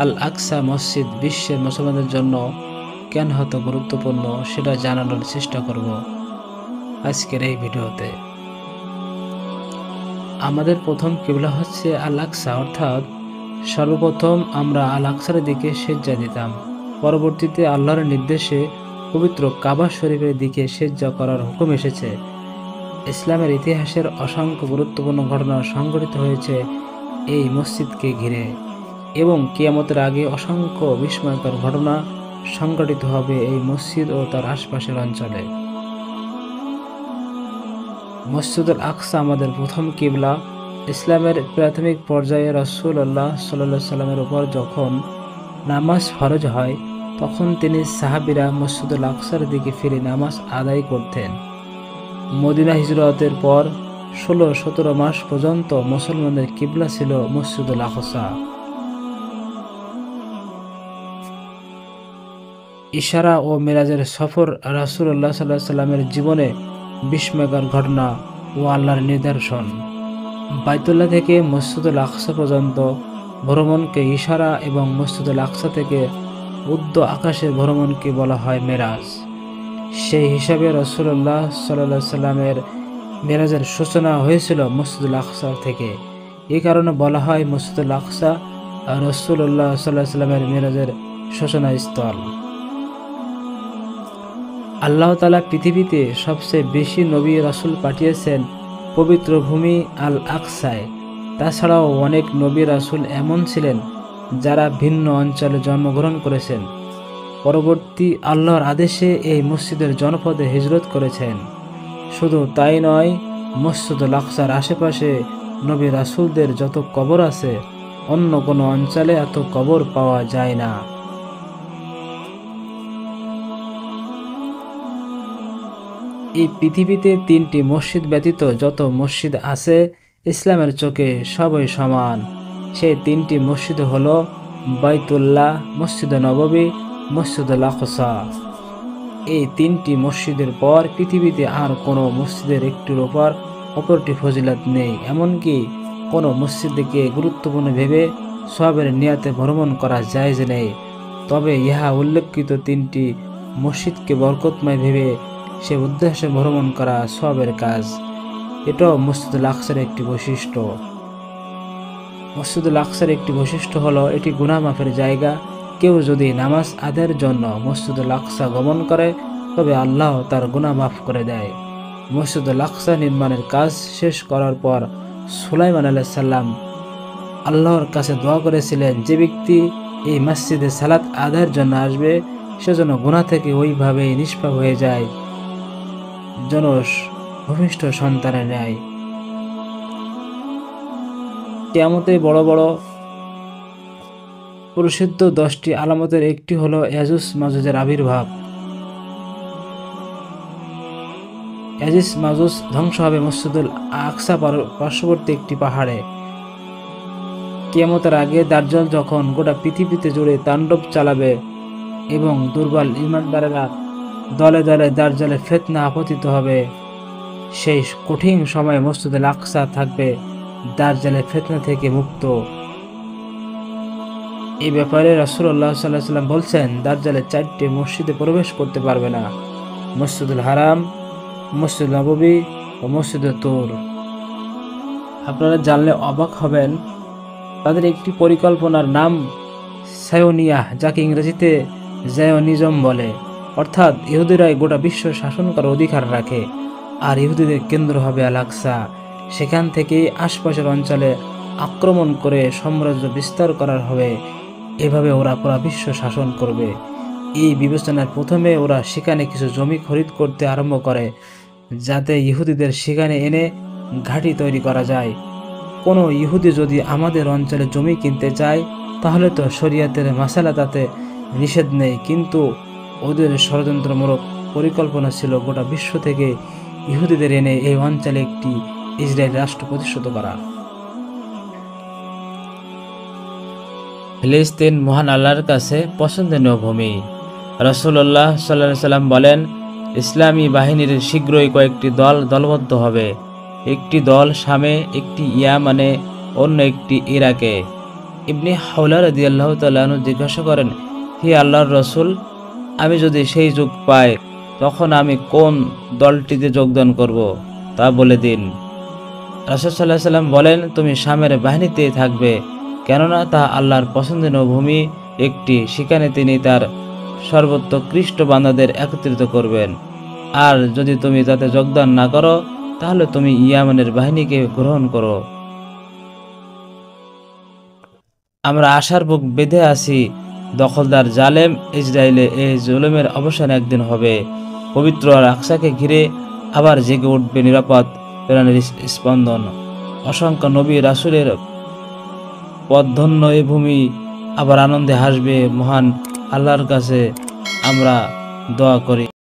আল আকসা মসজিদ বিশ্বের মুসলমানদের জন্য কেন হতো গুরুত্বপূর্ণ সেটা জানানোর চেষ্টা করব আজকের এই ভিডিওতে। আমাদের প্রথম কিবলা হচ্ছে আল আকসা, অর্থাৎ সর্বপ্রথম আমরা আল আকসার দিকে সেজদা দিতাম। পরবর্তীতে আল্লাহর নির্দেশে পবিত্র কাবা শরীফের দিকে সেজদা করার হুকুম এসেছে। ইসলামের ইতিহাসের অসংখ্য গুরুত্বপূর্ণ ঘটনা সংঘটিত হয়েছে এই মসজিদকে ঘিরে, এবং কিয়ামতের আগে অসংখ্য বিস্ময়কর ঘটনা সংঘটিত হবে এই মসজিদ ও তার আশপাশের অঞ্চলে। মসজিদুল আকসা আমাদের প্রথম কিবলা। ইসলামের প্রাথমিক পর্যায়ে রাসূলুল্লাহ সাল্লাল্লাহু আলাইহি সাল্লামের উপর যখন নামাজ ফরজ হয়, তখন তিনি সাহাবীরা মসজিদুল আকসার দিকে ফিরে নামাজ আদায় করতেন। মদিনা হিজরতের পর 16-17 মাস পর্যন্ত মুসলমানদের কিবলা ছিল মসজিদুল আকসা। ইশারা ও মেরাজের সফর রাসূলুল্লাহ সাল্লাল্লাহু আলাইহি সাল্লামের জীবনে বিস্ময়কর ঘটনা ও আল্লাহর নিদর্শন। বাইতুল্লাহ থেকে মসজিদুল আকসা পর্যন্ত ভ্রমণকে ইশারা এবং মসজিদুল আকসা থেকে উর্ধ্ব আকাশের ভ্রমণকে বলা হয় মেরাজ। সেই হিসাবে রাসূলুল্লাহ সাল্লাল্লাহু আলাইহি সাল্লামের মেরাজের সূচনা হয়েছিল মসজিদুল আকসা থেকে। এই কারণে বলা হয় মসজিদুল আকসা রাসূলুল্লাহ সাল্লাল্লাহু আলাইহি সাল্লামের মেরাজের সূচনা স্থল। আল্লাহ তাআলা পৃথিবীতে সবচেয়ে বেশি নবী রাসূল পাঠিয়েছেন পবিত্র ভূমি আল আকসায়। তাছাড়াও অনেক নবী রাসূল এমন ছিলেন যারা ভিন্ন অঞ্চলে জন্মগ্রহণ করেছেন, পরবর্তী আল্লাহর আদেশে এই মসজিদের জনপদে হিজরত করেছেন। শুধু তাই নয়, মসজিদুল আকসার আশেপাশে নবী রাসূলদের যত কবর আছে, অন্য কোনো অঞ্চলে এত কবর পাওয়া যায় না। এই পৃথিবীতে 3টি মসজিদ ব্যতীত যত মসজিদ আছে, ইসলামের চোখে সবই সমান। সেই 3টি মসজিদ হলো বাইতুল্লাহ, মসজিদে নববী, মসজিদুল আকসা। এই 3টি মসজিদের পর পৃথিবীতে আর কোনো মসজিদের একটির ওপর অপরটি ফজিলত নেই। এমনকি কোনো মসজিদকে গুরুত্বপূর্ণ ভেবে সওয়াবের নিয়তে ভ্রমণ করা জায়েজ নেই। তবে ইহা উল্লেখিত 3টি মসজিদকে বরকতময় ভেবে সে উদ্দেশ্যে ভ্রমণ করা সওয়াবের কাজ। এটাও মসজিদুল আকসার একটি বৈশিষ্ট্য। মসজিদুল আকসার একটি বৈশিষ্ট্য হলো এটি গুনাহ মাফের জায়গা। কেউ যদি নামাজ আদায়ের জন্য মসজিদুল আকসা গমন করে, তবে আল্লাহ তার গুনাহ মাফ করে দেয়। মসজিদুল আকসা নির্মাণের কাজ শেষ করার পর সুলাইমান আলাইহিস সালাম আল্লাহর কাছে দোয়া করেছিলেন, যে ব্যক্তি এই মসজিদে সালাত আদায়ের জন্য আসবে, সে যেন গুনাহ থেকে ওইভাবেই নিষ্পাপ হয়ে যায়, যেন ভূমিষ্ঠ সন্তানের ন্যায়। কিয়ামতে বড় বড় প্রসিদ্ধ 10টি আলামতের একটি হলো ইয়াজুজ মাজুজের আবির্ভাব। ইয়াজুজ মাজুজ ধ্বংস হবে মসজিদুল আকসা পার্শ্ববর্তী একটি পাহাড়ে। কিয়ামতের আগে দাজ্জাল যখন গোটা পৃথিবীতে জুড়ে তাণ্ডব চালাবে এবং দুর্বল ঈমানদারেরা দলে দলে দাজ্জালের ফিতনা আপতিত হবে, সেই কঠিন সময়ে মসজিদুল আকসা থাকবে দাজ্জালের ফিতনা থেকে মুক্ত। এই ব্যাপারে রাসূলুল্লাহ সাল্লাল্লাহু আলাইহি সাল্লাম বলছেন, দাজ্জালের 4টি মসজিদে প্রবেশ করতে পারবে না: মসজিদুল হারাম, মসজিদ নববী ও মসজিদে তুর। আপনারা জানলে অবাক হবেন, তাদের একটি পরিকল্পনার নাম সায়োনিয়াহ, যাকে ইংরেজিতে জায়োনিজম বলে। অর্থাৎ ইহুদিরাই গোটা বিশ্ব শাসন করার অধিকার রাখে, আর ইহুদিদের কেন্দ্র হবে আল আকসা। সেখান থেকে আশপাশের অঞ্চলে আক্রমণ করে সাম্রাজ্য বিস্তার করার হবে। এভাবে ওরা পুরা বিশ্ব শাসন করবে। এই বিবেচনার প্রথমে ওরা সেখানে কিছু জমি খরিদ করতে আরম্ভ করে, যাতে ইহুদিদের সেখানে এনে ঘাঁটি তৈরি করা যায়। কোনো ইহুদি যদি আমাদের অঞ্চলে জমি কিনতে চায়, তাহলে তো শরিয়াতের মাসালা তাতে নিষেধ নেই, কিন্তু ওদের ষড়যন্ত্রমূলক পরিকল্পনা ছিল গোটা বিশ্ব থেকে ইহুদিদের এনে এই অঞ্চলে একটি ইসরায়েল রাষ্ট্র প্রতিষ্ঠিত করা। ফিলিস্তিন মহান আল্লাহর কাছে পছন্দনীয় ভূমি। রাসূলুল্লাহ সাল্লাল্লাহু আলাইহি সাল্লাম বলেন, ইসলামী বাহিনীর শীঘ্রই কয়েকটি দলবদ্ধ হবে। একটি দল শামে, একটি ইয়ামানে, অন্য একটি ইরাকে। ইবনে হাওলা রাদিয়াল্লাহু তাআলা আনহু জিজ্ঞাসা করেন, হে আল্লাহর রসুল, আমি যদি সেই যুগ পাই তখন আমি কোন দলটিতে যোগদান করব তা বলে দিন। রাসূল সাল্লাল্লাহু আলাইহি সাল্লাম বলেন, তুমি শামের বাহিনীতে থাকবে, কেননা তা আল্লাহর পছন্দনীয় ভূমি একটি, সেখানে তিনি তার সর্বোৎকৃষ্ট বান্দাদের একত্রিত করবেন। আর যদি তুমি তাতে যোগদান না করো তাহলে তুমি ইয়ামানের বাহিনীকে গ্রহণ করো। আমরা আশার বুক বেঁধে আছি, দখলদার জালেম ইসরায়েলে এই জুলুমের অবসান একদিন হবে। পবিত্র আর আকসাকে ঘিরে আবার জেগে উঠবে নিরাপদ প্রাণের স্পন্দন। অসংখ্য নবী রাসূলের পথধন্য এই ভূমি আবার আনন্দে হাসবে। মহান আল্লাহর কাছে আমরা দোয়া করি।